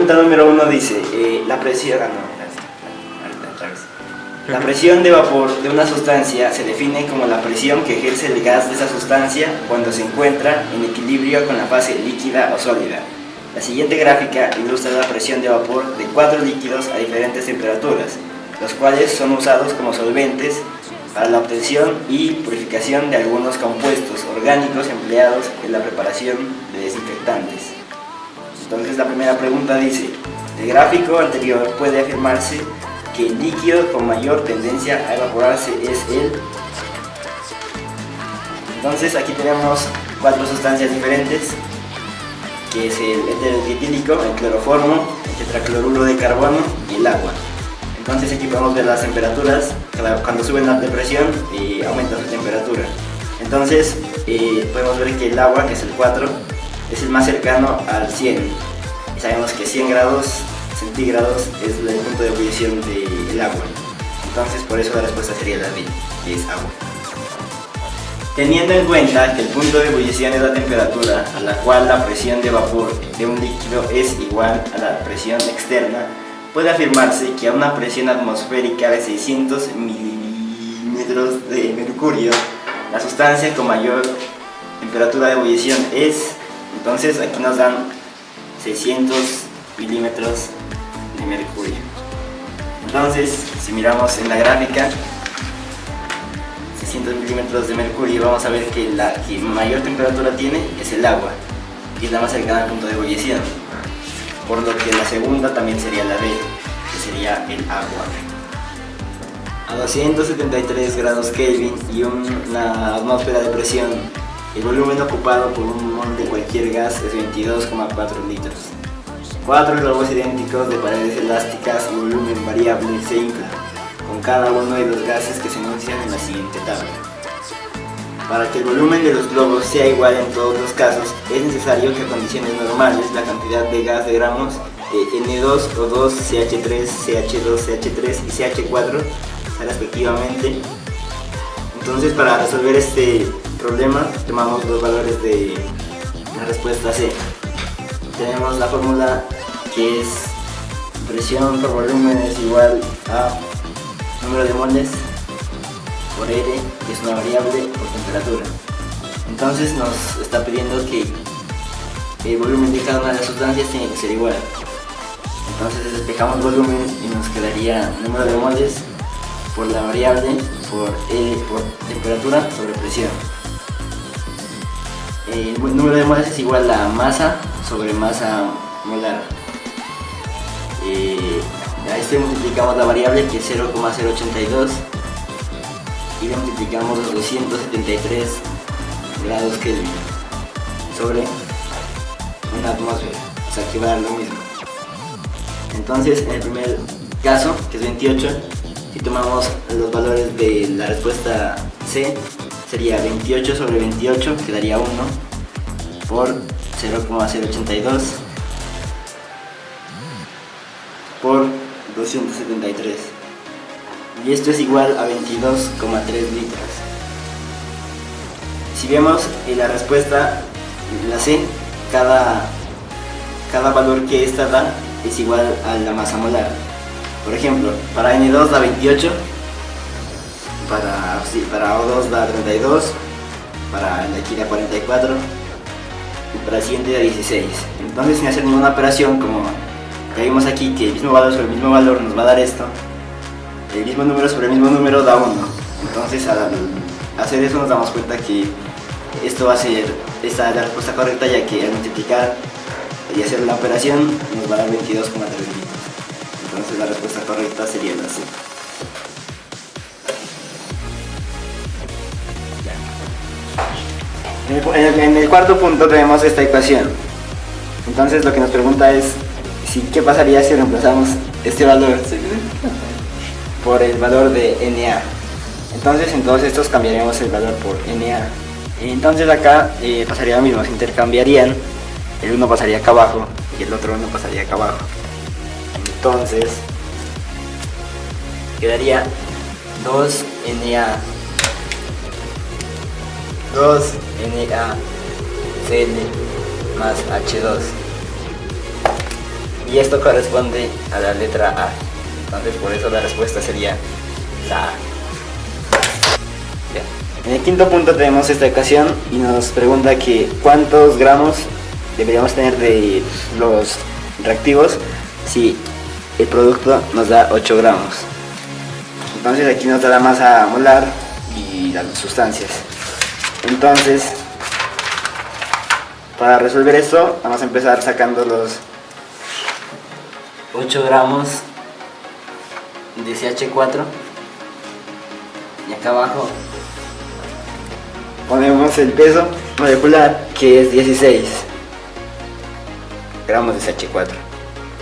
pregunta número 1 dice, la presión... La presión de vapor de una sustancia se define como la presión que ejerce el gas de esa sustancia cuando se encuentra en equilibrio con la fase líquida o sólida. La siguiente gráfica ilustra la presión de vapor de 4 líquidos a diferentes temperaturas, los cuales son usados como solventes para la obtención y purificación de algunos compuestos orgánicos empleados en la preparación de desinfectantes. Entonces la primera pregunta dice, del gráfico anterior puede afirmarse que el líquido con mayor tendencia a evaporarse es el... Entonces aquí tenemos 4 sustancias diferentes, que es el éter dietílico, el cloroformo, el tetracloruro de carbono y el agua. Entonces aquí podemos ver las temperaturas, cuando suben la presión aumenta su temperatura. Entonces podemos ver que el agua, que es el 4, es el más cercano al 100. Y sabemos que 100 grados centígrados es el punto de ebullición del agua. Entonces por eso la respuesta sería la D, que es agua. Teniendo en cuenta que el punto de ebullición es la temperatura a la cual la presión de vapor de un líquido es igual a la presión externa, puede afirmarse que a una presión atmosférica de 600 milímetros de mercurio, la sustancia con mayor temperatura de ebullición es... Entonces aquí nos dan 600 milímetros de mercurio. Entonces, si miramos en la gráfica, 600 milímetros de mercurio, vamos a ver que la que mayor temperatura tiene es el agua, y es la más cercana al punto de ebullición, por lo que la segunda también sería la B, que sería el agua. A 273 grados Kelvin y una atmósfera de presión, el volumen ocupado por un mol de cualquier gas es 22,4 litros. 4 globos idénticos de paredes elásticas y volumen variable se inflan, con cada uno de los gases que se enuncian en la siguiente tabla. Para que el volumen de los globos sea igual en todos los casos, es necesario que a condiciones normales la cantidad de gas de gramos de N2, O2, CH3, CH2, CH3 y CH4 sea respectivamente. Entonces, para resolver este problema, tomamos los valores de la respuesta C. Tenemos la fórmula que es presión por volumen es igual a número de moles por R, que es una variable, por temperatura. Entonces nos está pidiendo que el volumen de cada una de las sustancias tiene que ser igual. Entonces despejamos volumen y nos quedaría número de moles por la variable por R por temperatura sobre presión. El número de moles es igual a masa sobre masa molar. A este multiplicamos la variable, que es 0,082, y le multiplicamos los 273 grados Kelvin sobre una atmósfera, o sea que va a dar lo mismo. Entonces en el primer caso, que es 28, si tomamos los valores de la respuesta C, sería 28 sobre 28, que daría 1, por 0,082 por 273, y esto es igual a 22,3 litros. Si vemos en la respuesta, la C, cada valor que esta da es igual a la masa molar. Por ejemplo, para N2 da 28, para O2 da 32, para la aquí da 44 y para el siguiente da 16. Entonces, sin hacer ninguna operación, como ya vimos aquí que el mismo valor sobre el mismo valor nos va a dar esto, el mismo número sobre el mismo número da 1. Entonces, al hacer eso nos damos cuenta que esto va a ser la respuesta correcta, ya que al multiplicar y hacer la operación nos va a dar 22,3 litros. Entonces la respuesta correcta sería la C. En el cuarto punto tenemos esta ecuación. Entonces lo que nos pregunta es qué pasaría si reemplazamos este valor por el valor de Na. Entonces en todos estos cambiaremos el valor por Na. Entonces acá pasaría lo mismo, se intercambiarían, el uno pasaría acá abajo y el otro uno pasaría acá abajo. Entonces quedaría 2Na CL más H2. y esto corresponde a la letra A. Entonces por eso la respuesta sería la A. En el quinto punto tenemos esta ecuación y nos pregunta que cuántos gramos deberíamos tener de los reactivos si el producto nos da 8 gramos. Entonces aquí nos da la masa molar y las sustancias. Entonces, para resolver esto, vamos a empezar sacando los 8 gramos de CH4 y acá abajo ponemos el peso molecular, que es 16 gramos de CH4.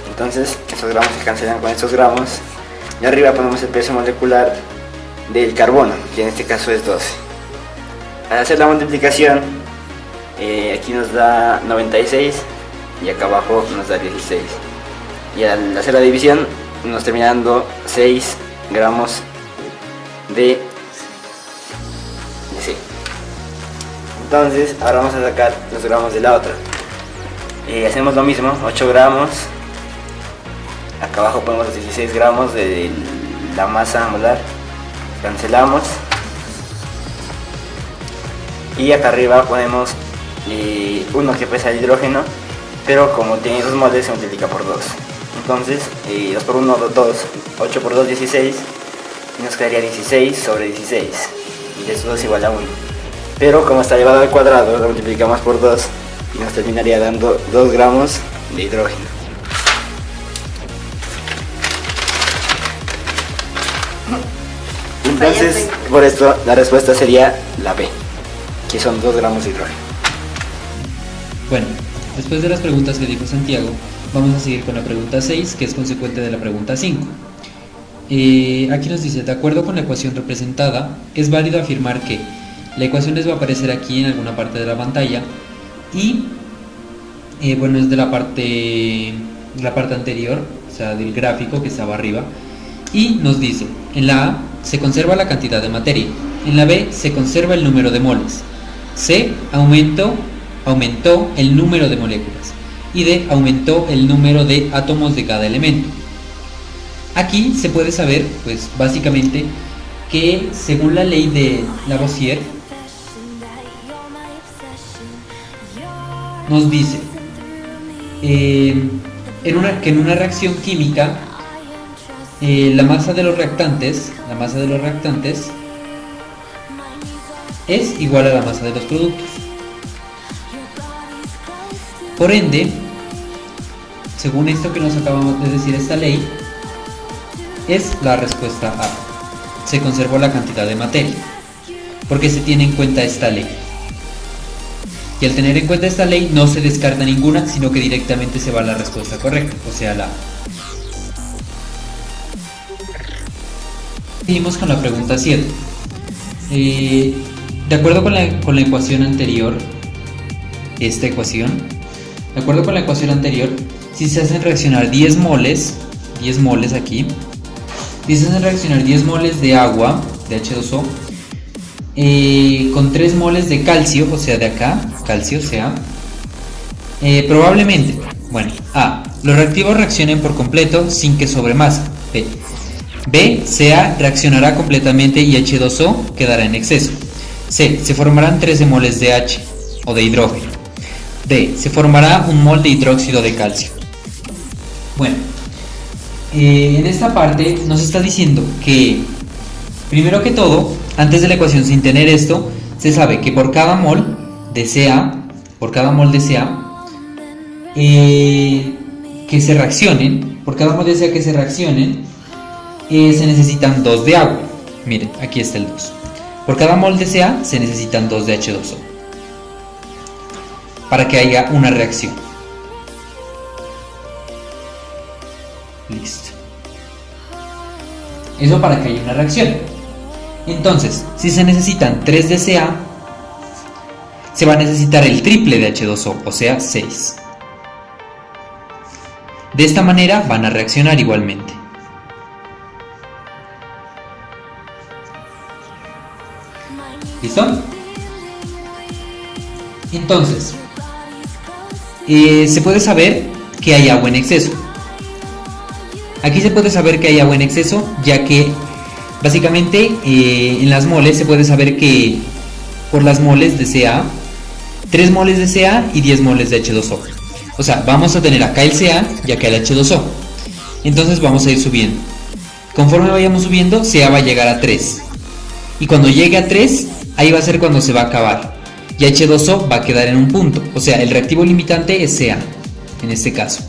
Entonces esos gramos se cancelan con estos gramos y arriba ponemos el peso molecular del carbono, que en este caso es 12. Al hacer la multiplicación, aquí nos da 96 y acá abajo nos da 16. Y al hacer la división nos termina dando 6 gramos de C. Entonces ahora vamos a sacar los gramos de la otra. Hacemos lo mismo, 8 gramos. Acá abajo ponemos los 16 gramos de la masa molar. Cancelamos. Y acá arriba ponemos uno que pesa el hidrógeno, pero como tiene 2 moles se multiplica por 2. Entonces 2 por 1, 2, 8 por 2, 16. Y nos quedaría 16 sobre 16. Y eso es igual a 1. Pero como está elevado al cuadrado, lo multiplicamos por 2 y nos terminaría dando 2 gramos de hidrógeno. Entonces, por esto la respuesta sería la B, que son 2 gramos de hidrógeno. Bueno, después de las preguntas que dijo Santiago, vamos a seguir con la pregunta 6, que es consecuente de la pregunta 5. Aquí nos dice, de acuerdo con la ecuación representada, es válido afirmar que la ecuación les va a aparecer aquí en alguna parte de la pantalla y bueno, es de la parte anterior, o sea, del gráfico que estaba arriba, y nos dice, en la A se conserva la cantidad de materia, en la B se conserva el número de moles, C aumentó el número de moléculas y D aumentó el número de átomos de cada elemento. Aquí se puede saber, pues básicamente, que según la ley de Lavoisier, nos dice que en una reacción química la masa de los reactantes es igual a la masa de los productos. Por ende, según esto que nos acabamos de decir, esta ley es la respuesta A. Se conservó la cantidad de materia porque se tiene en cuenta esta ley. Y al tener en cuenta esta ley no se descarta ninguna, sino que directamente se va a la respuesta correcta, o sea, la A. Seguimos con la pregunta 7. De acuerdo con la ecuación anterior, esta ecuación, de acuerdo con la ecuación anterior, si se hacen reaccionar 10 moles aquí, si se hacen reaccionar 10 moles de agua, de H2O, con 3 moles de calcio, o sea de acá, calcio, o sea, probablemente, bueno, A, los reactivos reaccionen por completo sin que sobre masa. B, Ca reaccionará completamente y H2O quedará en exceso. C, se formarán 13 moles de H o de hidrógeno. D, se formará un mol de hidróxido de calcio. Bueno, en esta parte nos está diciendo que, primero que todo, antes de la ecuación, sin tener esto, se sabe que por cada mol de Ca, que se reaccionen, se necesitan 2 de agua. Miren, aquí está el 2. Por cada mol de Ca se necesitan 2 de H2O para que haya una reacción. Listo. Eso para que haya una reacción. Entonces, si se necesitan 3 de Ca, se va a necesitar el triple de H2O, o sea, 6. De esta manera van a reaccionar igualmente. ¿Listo? Entonces, se puede saber que hay agua en exceso. Aquí se puede saber que hay agua en exceso, ya que básicamente en las moles se puede saber que por las moles de Ca, 3 moles de Ca y 10 moles de H2O. O sea, vamos a tener acá el Ca y acá el H2O. Entonces vamos a ir subiendo. Conforme vayamos subiendo, Ca va a llegar a 3. Y cuando llegue a 3, ahí va a ser cuando se va a acabar. Y H2O va a quedar en un punto. O sea, el reactivo limitante es Ca, en este caso.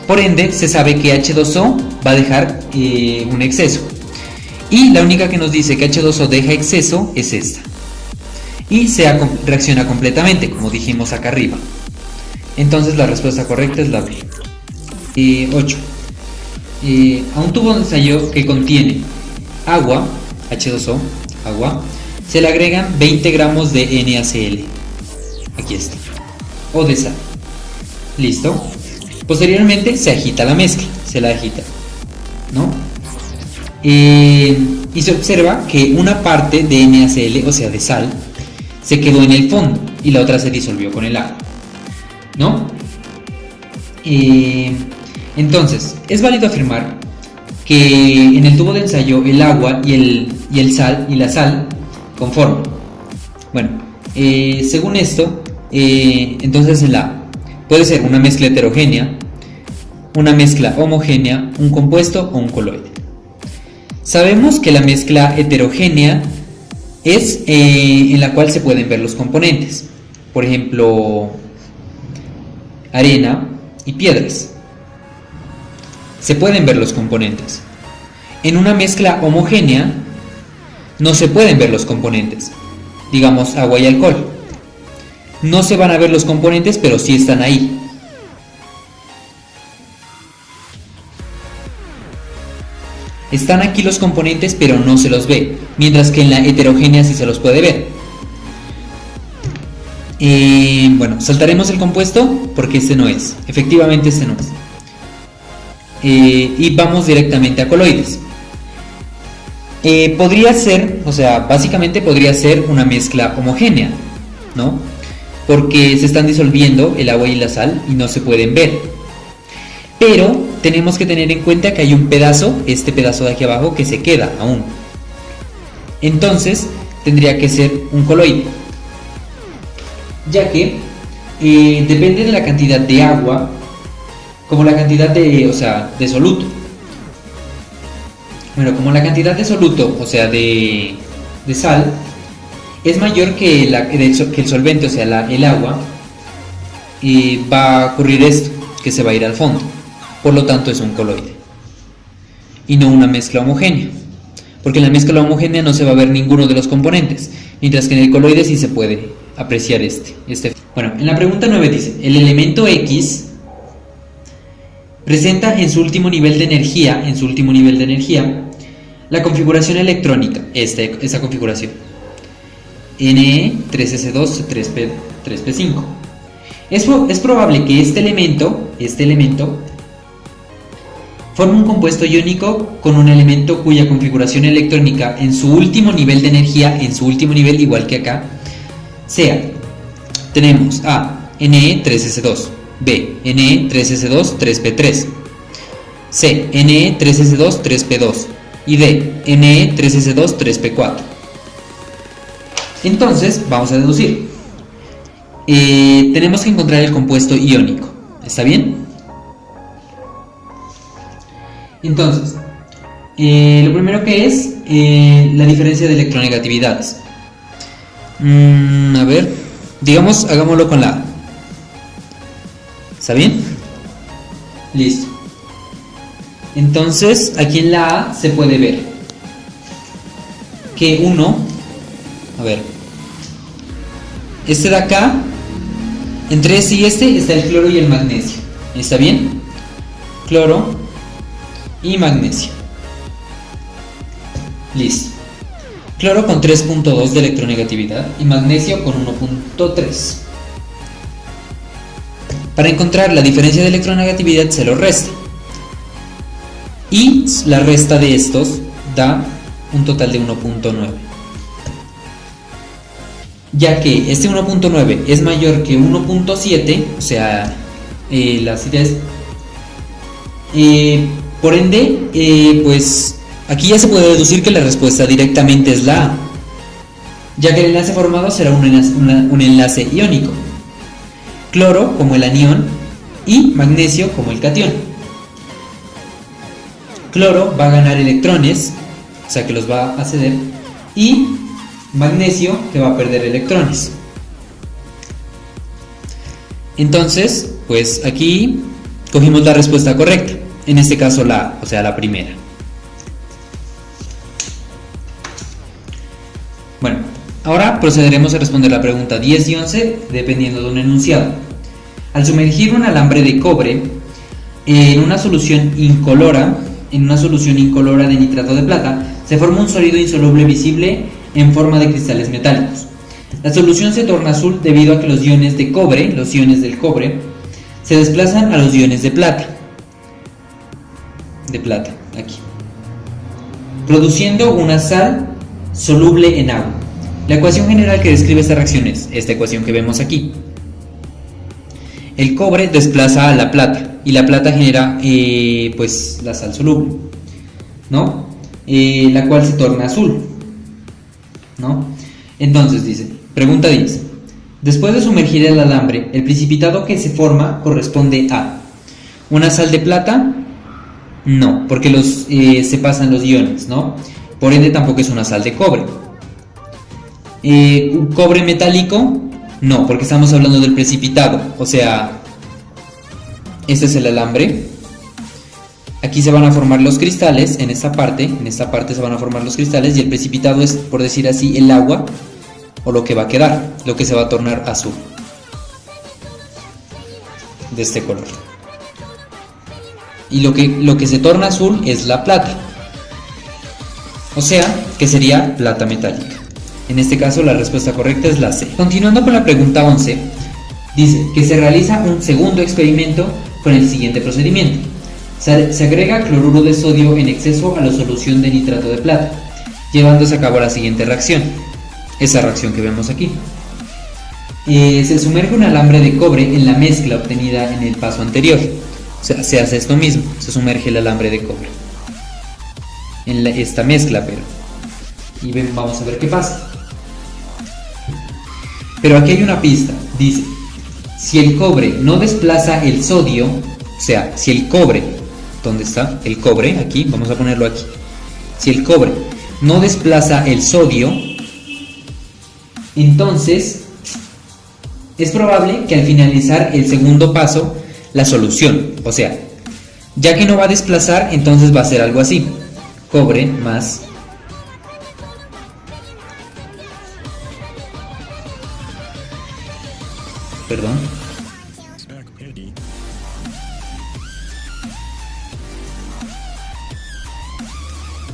Por ende, se sabe que H2O va a dejar un exceso. Y la única que nos dice que H2O deja exceso es esta. Y Ca reacciona completamente, como dijimos acá arriba. Entonces la respuesta correcta es la B. 8. A un tubo de ensayo que contiene agua, H2O, agua, se le agregan 20 gramos de NaCl. Aquí está. O de sal. Listo. Posteriormente se agita la mezcla, se la agita, ¿no? Y se observa que una parte de NaCl, o sea de sal, se quedó en el fondo y la otra se disolvió con el agua, ¿no? Entonces, es válido afirmar que en el tubo de ensayo el agua y la sal conforman. Bueno, según esto, entonces en la A puede ser una mezcla heterogénea, una mezcla homogénea, un compuesto o un coloide. Sabemos que la mezcla heterogénea es en la cual se pueden ver los componentes, por ejemplo, arena y piedras. Se pueden ver los componentes. En una mezcla homogénea no se pueden ver los componentes, digamos agua y alcohol. No se van a ver los componentes, pero sí están ahí. Están aquí los componentes, pero no se los ve, mientras que en la heterogénea sí se los puede ver. Bueno, saltaremos el compuesto porque este no es. Efectivamente este no es. Y vamos directamente a coloides. Podría ser, o sea, básicamente podría ser una mezcla homogénea, ¿no? Porque se están disolviendo el agua y la sal y no se pueden ver. Pero tenemos que tener en cuenta que hay un pedazo, este pedazo de aquí abajo, que se queda aún. Entonces tendría que ser un coloide, ya que depende de la cantidad de agua, como la cantidad de soluto. Bueno, como la cantidad de soluto, o sea, de sal, es mayor que el solvente, o sea, el agua, va a ocurrir esto, que se va a ir al fondo. Por lo tanto es un coloide y no una mezcla homogénea, porque en la mezcla homogénea no se va a ver ninguno de los componentes, mientras que en el coloide sí se puede apreciar este. Bueno, en la pregunta 9 dice: el elemento X presenta en su último nivel de energía, la configuración electrónica, esta configuración, Ne 3s2 3p5. Es probable que este elemento forme un compuesto iónico con un elemento cuya configuración electrónica en su último nivel de energía, igual que acá, sea, tenemos A, Ne3s2, B, Ne3s2 3p3, C, Ne3s2 3p2 y D, Ne3s2 3p4. Entonces, vamos a deducir. Tenemos que encontrar el compuesto iónico, ¿está bien? Entonces, lo primero que es la diferencia de electronegatividades. A ver, digamos, hagámoslo con la A. ¿Está bien? Listo. Entonces, aquí en la A se puede ver que a ver, este de acá, entre este y este está el cloro y el magnesio. ¿Está bien? Cloro y magnesio. Listo. Cloro con 3.2 de electronegatividad y magnesio con 1.3. Para encontrar la diferencia de electronegatividad se lo resta. Y la resta de estos da un total de 1.9. Ya que este 1.9 es mayor que 1.7, o sea, la acidez, Por ende, pues aquí ya se puede deducir que la respuesta directamente es la A, ya que el enlace formado será un enlace iónico. Cloro como el anión y magnesio como el catión. Cloro va a ganar electrones, o sea que los va a ceder, y magnesio que va a perder electrones. Entonces, pues aquí cogimos la respuesta correcta, en este caso la A, o sea la primera. Bueno, ahora procederemos a responder la pregunta 10 y 11 dependiendo de un enunciado. Al sumergir un alambre de cobre en una solución incolora de nitrato de plata, se forma un sólido insoluble visible en forma de cristales metálicos. La solución se torna azul debido a que los iones de cobre, los iones del cobre, se desplazan a los iones de plata, aquí, produciendo una sal soluble en agua. La ecuación general que describe esta reacción es esta ecuación que vemos aquí. El cobre desplaza a la plata y la plata genera pues la sal soluble, ¿no? La cual se torna azul, ¿no? Entonces dice, pregunta 10. Después de sumergir el alambre, el precipitado que se forma corresponde a una sal de plata. No, porque se pasan los iones, ¿no? Por ende tampoco es una sal de cobre. ¿Un cobre metálico? No, porque estamos hablando del precipitado. O sea, este es el alambre. Aquí se van a formar los cristales, en esta parte se van a formar los cristales, y el precipitado es, por decir así, el agua, o lo que va a quedar, lo que se va a tornar azul, de este color. Y lo que se torna azul es la plata, o sea, que sería plata metálica. En este caso la respuesta correcta es la C. Continuando con la pregunta 11, dice que se realiza un segundo experimento con el siguiente procedimiento. Se agrega cloruro de sodio en exceso a la solución de nitrato de plata, llevándose a cabo la siguiente reacción, esa reacción que vemos aquí. Se sumerge un alambre de cobre en la mezcla obtenida en el paso anterior. O sea, se hace esto mismo, se sumerge el alambre de cobre en esta mezcla, y vamos a ver qué pasa. Pero aquí hay una pista, dice, si el cobre no desplaza el sodio, o sea, si el cobre, ¿dónde está? El cobre, aquí, vamos a ponerlo aquí. Si el cobre no desplaza el sodio, entonces es probable que al finalizar el segundo paso, la solución, o sea, ya que no va a desplazar, entonces va a ser algo así: cobre más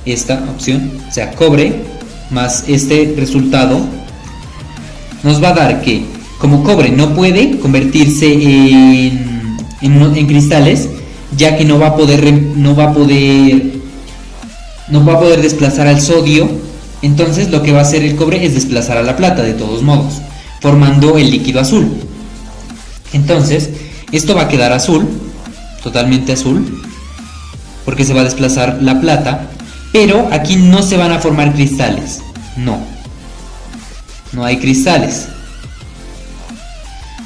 esta opción, o sea, cobre más este resultado, nos va a dar que como cobre no puede convertirse en cristales, ya que no va a poder desplazar al sodio, entonces lo que va a hacer el cobre es desplazar a la plata de todos modos, formando el líquido azul. Entonces esto va a quedar azul, totalmente azul, porque se va a desplazar la plata, pero aquí no se van a formar cristales, no hay cristales,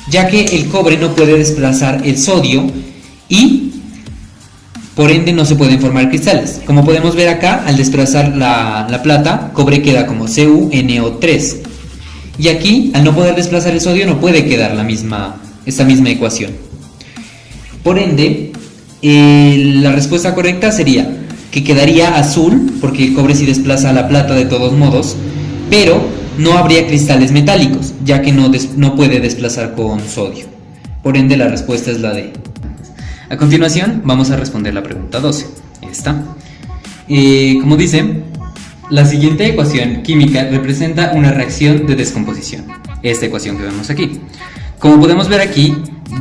ya que el cobre no puede desplazar el sodio y por ende no se pueden formar cristales. Como podemos ver acá, al desplazar la plata, cobre queda como CuNO3, y aquí al no poder desplazar el sodio no puede quedar esta misma ecuación. Por ende, la respuesta correcta sería que quedaría azul, porque el cobre sí desplaza a la plata de todos modos, pero no habría cristales metálicos, ya que no puede desplazar con sodio. Por ende, la respuesta es la D. A continuación, vamos a responder la pregunta 12. Esta. Como dice, la siguiente ecuación química representa una reacción de descomposición. Esta ecuación que vemos aquí. Como podemos ver aquí,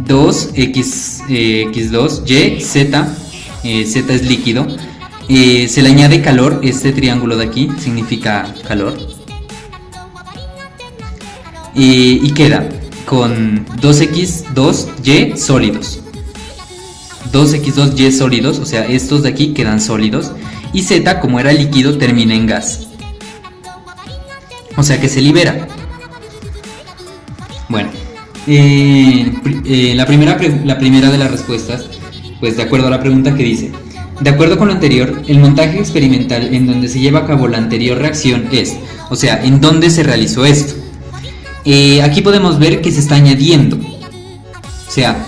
2x2y z, z es líquido, se le añade calor, este triángulo de aquí significa calor, y queda con 2x2y sólidos. 2X2Y sólidos, o sea, estos de aquí quedan sólidos, y Z, como era líquido, termina en gas. O sea que se libera. Bueno, la primera de las respuestas, pues de acuerdo a la pregunta que dice: de acuerdo con lo anterior, el montaje experimental en donde se lleva a cabo la anterior reacción es, o sea, ¿en dónde se realizó esto? Aquí podemos ver que se está añadiendo. O sea,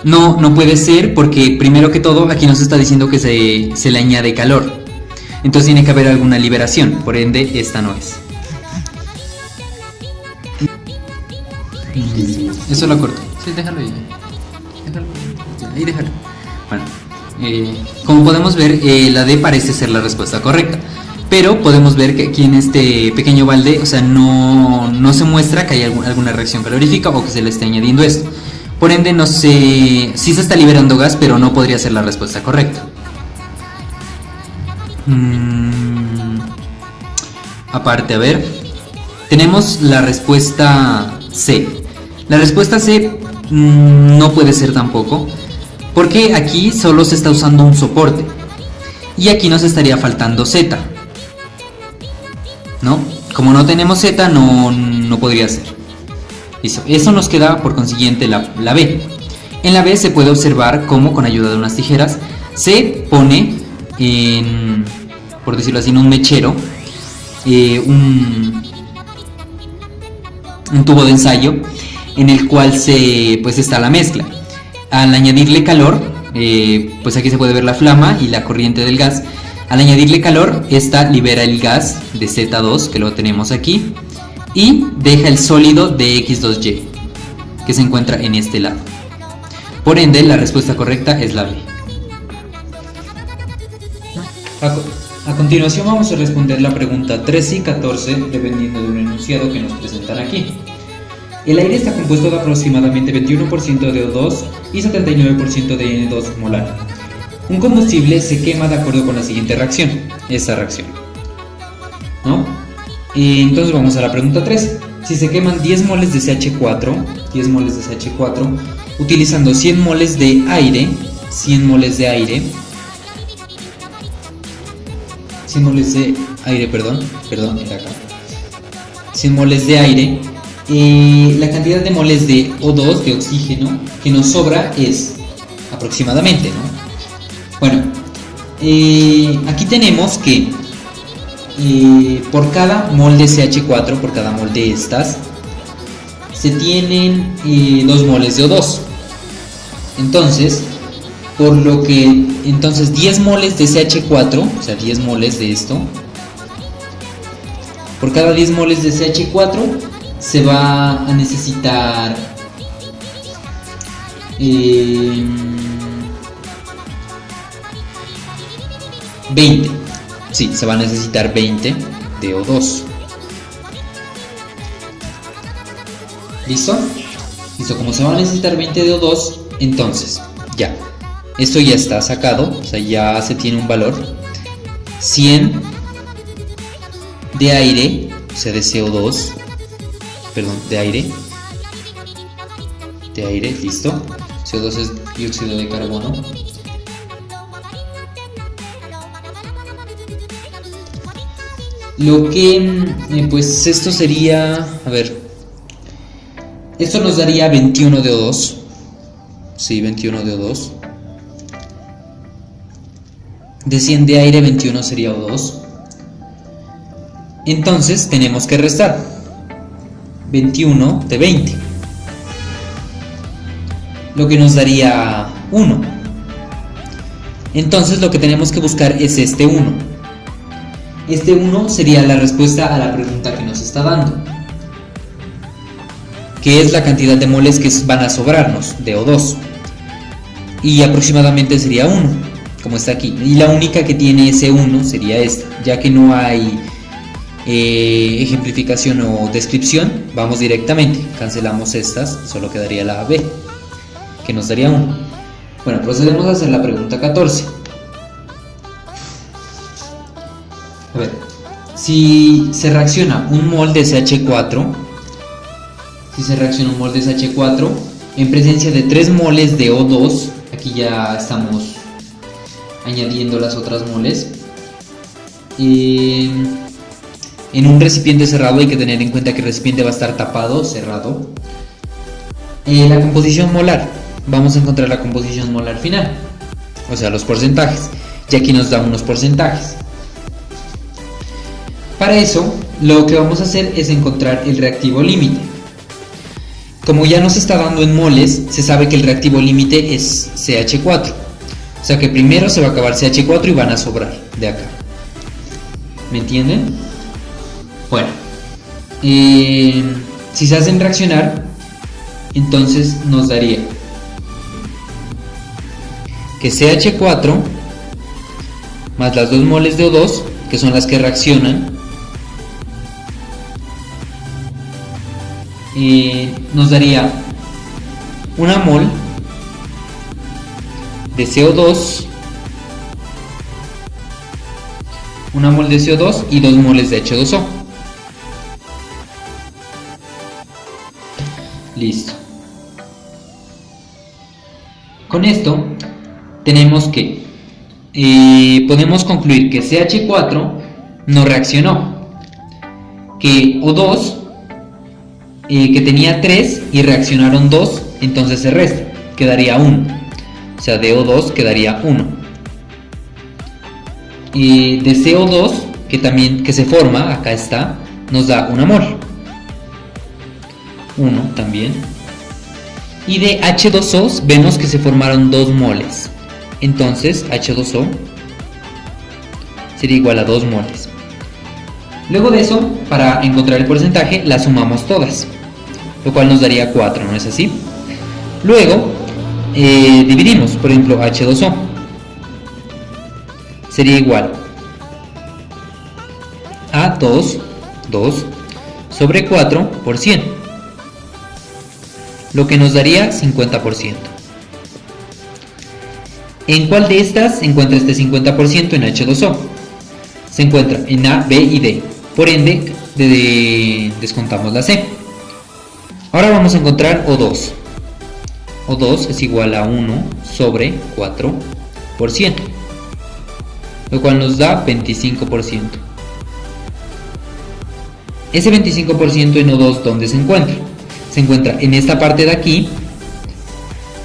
no puede ser porque primero que todo aquí nos está diciendo que se le añade calor. Entonces tiene que haber alguna liberación, por ende esta no es. Eso lo corto. Sí, déjalo ahí. Ahí déjalo. Bueno, como podemos ver, la D parece ser la respuesta correcta. Pero podemos ver que aquí en este pequeño balde, o sea, no se muestra que hay alguna reacción calorífica o que se le esté añadiendo esto. Por ende, no sé, sí se está liberando gas, pero no podría ser la respuesta correcta. Aparte, a ver, tenemos la respuesta C. La respuesta C no puede ser tampoco, porque aquí solo se está usando un soporte y aquí nos estaría faltando Z, ¿no? Como no tenemos Z, no podría ser. Eso nos queda por consiguiente la B. En la B se puede observar cómo con ayuda de unas tijeras se pone en, por decirlo así, en un mechero, un tubo de ensayo en el cual pues está la mezcla. Al añadirle calor, pues aquí se puede ver la flama y la corriente del gas. Al añadirle calor, esta libera el gas de Z2, que lo tenemos aquí, y deja el sólido de X2Y, que se encuentra en este lado. Por ende, la respuesta correcta es la B. A continuación vamos a responder la pregunta 13 y 14 dependiendo de un enunciado que nos presentan aquí. El aire está compuesto de aproximadamente 21% de O2 y 79% de N2 molar. Un combustible se quema de acuerdo con la siguiente reacción, esta reacción, ¿no? Entonces vamos a la pregunta 3. Si se queman 10 moles de CH4, utilizando 100 moles de aire, 100 moles de aire, era acá. 100 moles de aire, la cantidad de moles de O2, de oxígeno, que nos sobra es aproximadamente, ¿no? Bueno, aquí tenemos que por cada mol de CH4, por cada mol de estas, se tienen 2 moles de O2. Entonces, por lo que 10 moles de CH4, o sea 10 moles de esto, por cada 10 moles de CH4 se va a necesitar 20. Sí, se va a necesitar 20 de O2. ¿Listo? Listo, como se va a necesitar 20 de O2, entonces, ya. Esto ya está sacado, o sea, ya se tiene un valor. 100 de aire, o sea, de CO2, perdón, de aire, listo. CO2 es dióxido de carbono. Lo que, pues esto sería, a ver, esto nos daría 21 de O2. Sí, 21 de O2. De 100 de aire, 21 sería O2. Entonces tenemos que restar 21 de 20, lo que nos daría 1. Entonces lo que tenemos que buscar es este 1. Este 1 sería la respuesta a la pregunta que nos está dando, que es la cantidad de moles que van a sobrarnos de O2, y aproximadamente sería 1, como está aquí, y la única que tiene ese 1 sería esta, ya que no hay ejemplificación o descripción. Vamos directamente, cancelamos estas, solo quedaría la B, que nos daría 1. Bueno, procedemos a hacer la pregunta 14. A ver, si se reacciona un mol de CH4, en presencia de 3 moles de O2, Aquí ya estamos añadiendo las otras moles. En un recipiente cerrado hay que tener en cuenta que el recipiente va a estar tapado, cerrado. La composición molar, vamos a encontrar la composición molar final, o sea, los porcentajes, y aquí nos da unos porcentajes. Para eso, lo que vamos a hacer es encontrar el reactivo límite. Como ya nos está dando en moles, se sabe que el reactivo límite es CH4, o sea que primero se va a acabar CH4 y van a sobrar de acá. ¿Me entienden? Bueno, si se hacen reaccionar, entonces nos daría que CH4 más las 2 moles de O2, que son las que reaccionan, nos daría una mol de CO2, una mol de CO2 y 2 moles de H2O. Listo. Con esto tenemos que podemos concluir que CH4 no reaccionó, que O2 que tenía 3 y reaccionaron 2, entonces se resta, quedaría 1, o sea de O2 quedaría 1. De CO2 que se forma, acá está, nos da una mol, 1 también. Y de H2O vemos que se formaron 2 moles, entonces H2O sería igual a 2 moles. Luego de eso, para encontrar el porcentaje, las sumamos todas, lo cual nos daría 4, ¿no es así? Luego dividimos, por ejemplo, H2O sería igual a 2 sobre 4 por 100, lo que nos daría 50%. ¿En cuál de estas se encuentra este 50% en H2O? Se encuentra en A, B y D, por ende descontamos la C. Ahora vamos a encontrar O2. O2 es igual a 1 sobre 4 por 100, lo cual nos da 25%. Ese 25% en O2, ¿dónde se encuentra? Se encuentra en esta parte de aquí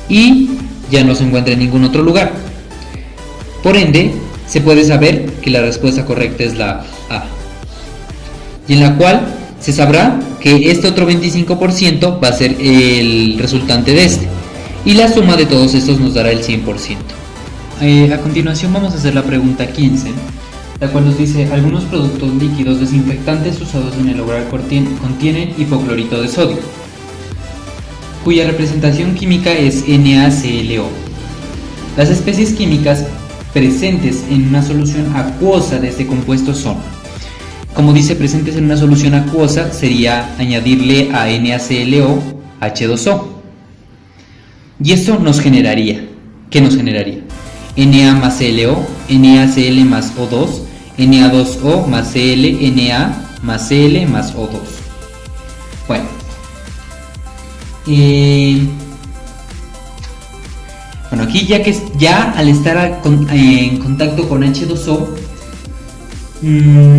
y ya no se encuentra en ningún otro lugar. Por ende, se puede saber que la respuesta correcta es la A, y en la cual se sabrá que este otro 25% va a ser el resultante de este, y la suma de todos estos nos dará el 100%. A continuación vamos a hacer la pregunta 15, la cual nos dice: algunos productos líquidos desinfectantes usados en el hogar contienen hipoclorito de sodio, cuya representación química es NaClO. Las especies químicas presentes en una solución acuosa de este compuesto son, como dice presentes en una solución acuosa, sería añadirle a NaClO H2O, y esto nos generaría, ¿qué nos generaría? Na más ClO, NaCl más O2, Na2O más Cl, Na más Cl más O2. Bueno, aquí ya al estar en contacto con H2O,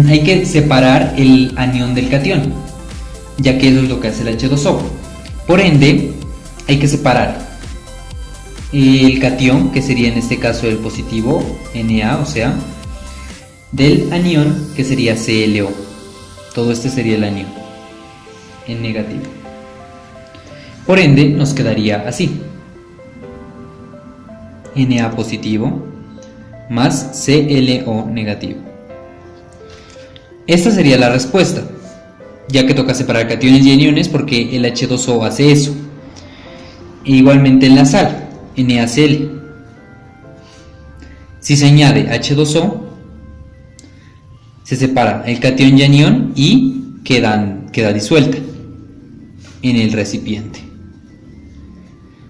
hay que separar el anión del catión, ya que eso es lo que hace el H2O. Por ende, hay que separar el catión, que sería en este caso el positivo, Na, o sea, del anión, que sería ClO. Todo este sería el anión en negativo. Por ende, nos quedaría así: Na positivo más ClO negativo. Esta sería la respuesta, ya que toca separar cationes y aniones porque el H2O hace eso. E igualmente en la sal, NaCl. Si se añade H2O, se separa el catión y anión y queda disuelta en el recipiente.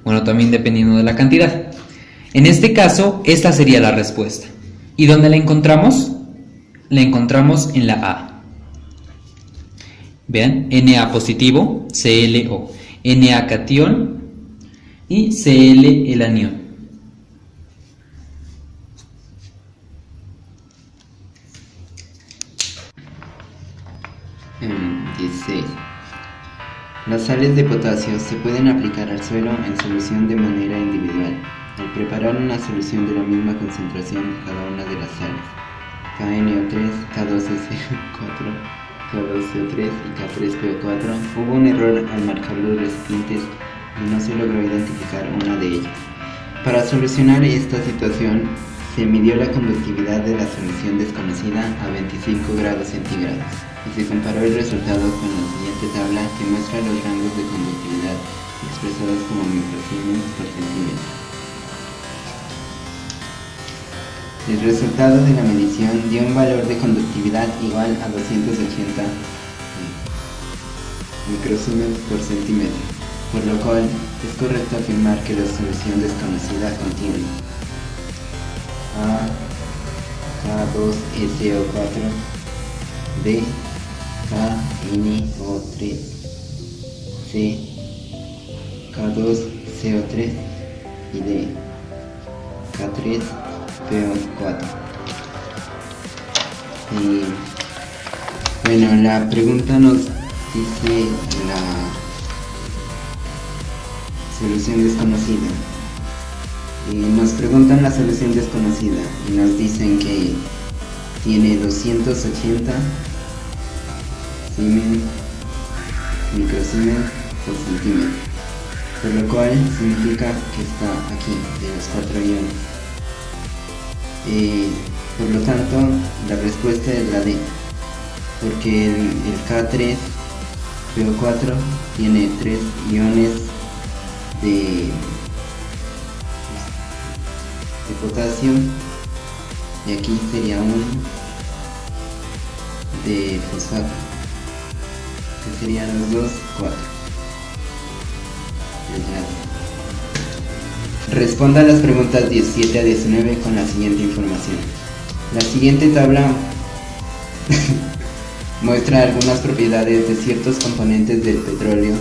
Bueno, también dependiendo de la cantidad. En este caso, esta sería la respuesta. ¿Y dónde la encontramos? La encontramos en la A. Vean, Na positivo, ClO, Na catión y Cl el anión. 16. Las sales de potasio se pueden aplicar al suelo en solución de manera individual, al preparar una solución de la misma concentración cada una de las sales, KNO3, K2SO4, K2CO3 y K3PO4. Hubo un error al marcar los recipientes y no se logró identificar una de ellas. Para solucionar esta situación, se midió la conductividad de la solución desconocida a 25 grados centígrados y se comparó el resultado con la siguiente tabla que muestra los rangos de conductividad expresados como microsiemens por centímetro. El resultado de la medición dio un valor de conductividad igual a 280 microsiemens por centímetro, por lo cual es correcto afirmar que la solución desconocida contiene A, K2SO4, B, KNO3, C, K2CO3 y D, K3PO4. Y bueno, la pregunta nos dice la solución desconocida. Nos preguntan la solución desconocida y nos dicen que tiene 280 microsiemens por centímetro, por lo cual significa que está aquí, de los 4 iones. Por lo tanto, la respuesta es la D, porque el K3PO4 tiene 3 iones de potasio y aquí sería uno de fosfato, que serían los dos 4. Responda a las preguntas 17 a 19 con la siguiente información. La siguiente tabla muestra algunas propiedades de ciertos componentes del petróleo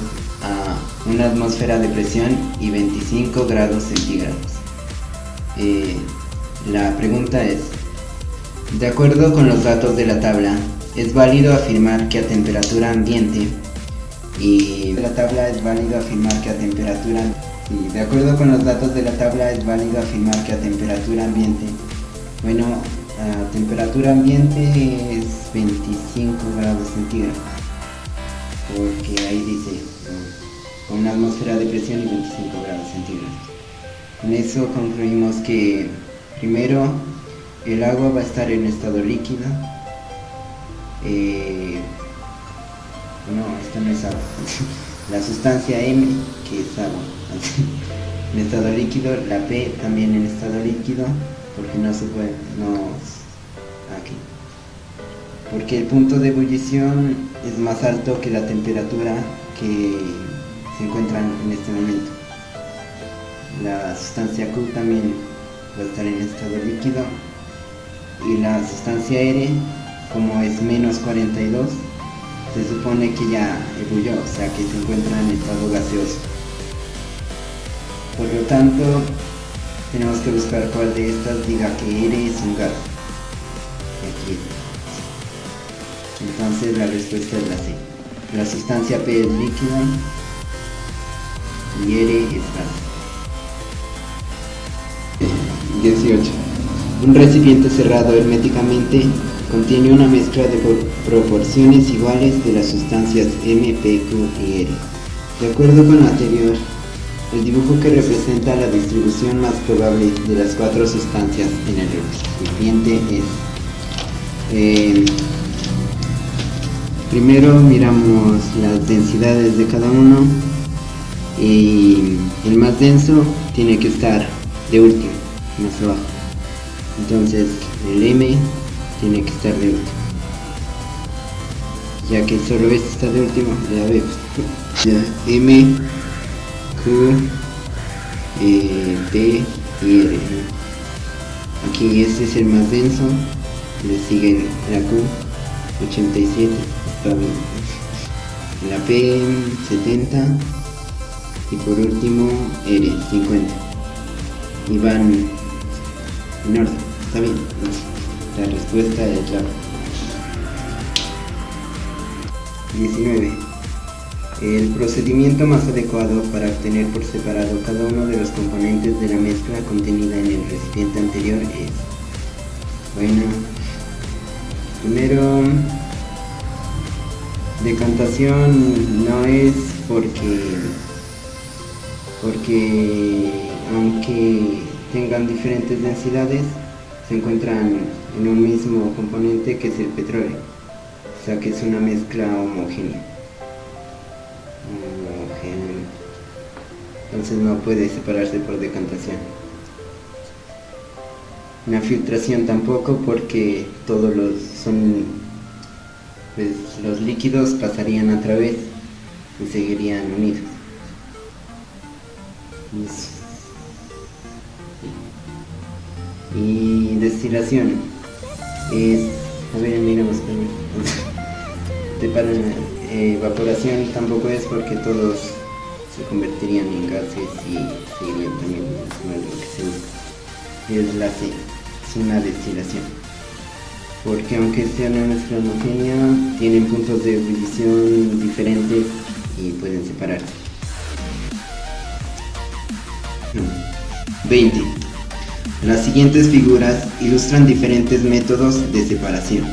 a una atmósfera de presión y 25 grados centígrados. La pregunta es: de acuerdo con los datos de la tabla, es válido afirmar que a temperatura ambiente de acuerdo con los datos de la tabla es válido afirmar que a temperatura ambiente, bueno, a temperatura ambiente es 25 grados centígrados, porque ahí dice con una atmósfera de presión y 25 grados centígrados. Con eso concluimos que primero el agua va a estar en estado líquido. No, esto no es agua. La sustancia M, que es agua, en estado líquido. La P también en estado líquido, porque no se puede, aquí. Porque el punto de ebullición es más alto que la temperatura que se encuentra en este momento. La sustancia Q también va a estar en estado líquido y la sustancia R, como es menos 42, se supone que ya ebullió, o sea que se encuentra en estado gaseoso. Por lo tanto, tenemos que buscar cuál de estas diga que R es un gas. Aquí. Entonces la respuesta es la C. La sustancia P es líquida y R es gas. 18. Un recipiente cerrado herméticamente contiene una mezcla de proporciones iguales de las sustancias M, P, Q y R. De acuerdo con lo anterior, el dibujo que representa la distribución más probable de las 4 sustancias en el recipiente es... primero miramos las densidades de cada uno y el más denso tiene que estar de último, más abajo. Entonces el M tiene que estar de último, ya que solo este está de último. Ya vemos, ya M, Q, P y R. Aquí este es el más denso, le siguen la Q 87, está bien, la P 70 y por último R 50, y van en orden, está bien. La respuesta es la 19. El procedimiento más adecuado para obtener por separado cada uno de los componentes de la mezcla contenida en el recipiente anterior es... Bueno, primero, decantación no es porque aunque tengan diferentes densidades, se encuentran en un mismo componente que es el petróleo, o sea que es una mezcla homogénea. Entonces no puede separarse por decantación. La filtración tampoco, porque todos los líquidos pasarían a través y seguirían unidos. Y destilación es, a ver, miramos evaporación tampoco es, porque todos se convertirían en gases y seguirían también lo que se usa. Es la C, es una destilación, porque aunque sea una mezcla homogénea, tienen puntos de ebullición diferentes y pueden separarse. 20. Las siguientes figuras ilustran diferentes métodos de separación.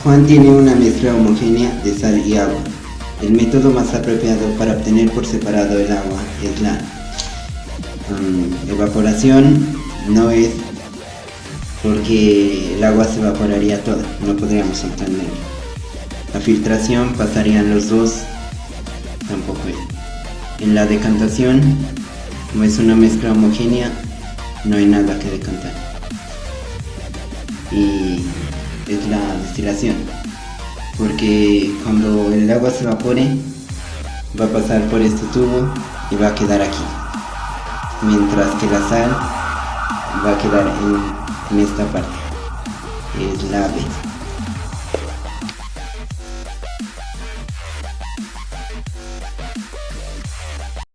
Juan tiene una mezcla homogénea de sal y agua. El método más apropiado para obtener por separado el agua es la evaporación. No es, porque el agua se evaporaría toda, no podríamos obtenerla. La filtración, pasarían los dos, tampoco es. En la decantación, como es una mezcla homogénea, no hay nada que decantar. Y es la destilación, porque cuando el agua se evapore, va a pasar por este tubo y va a quedar aquí, mientras que la sal va a quedar en esta parte. Es la B.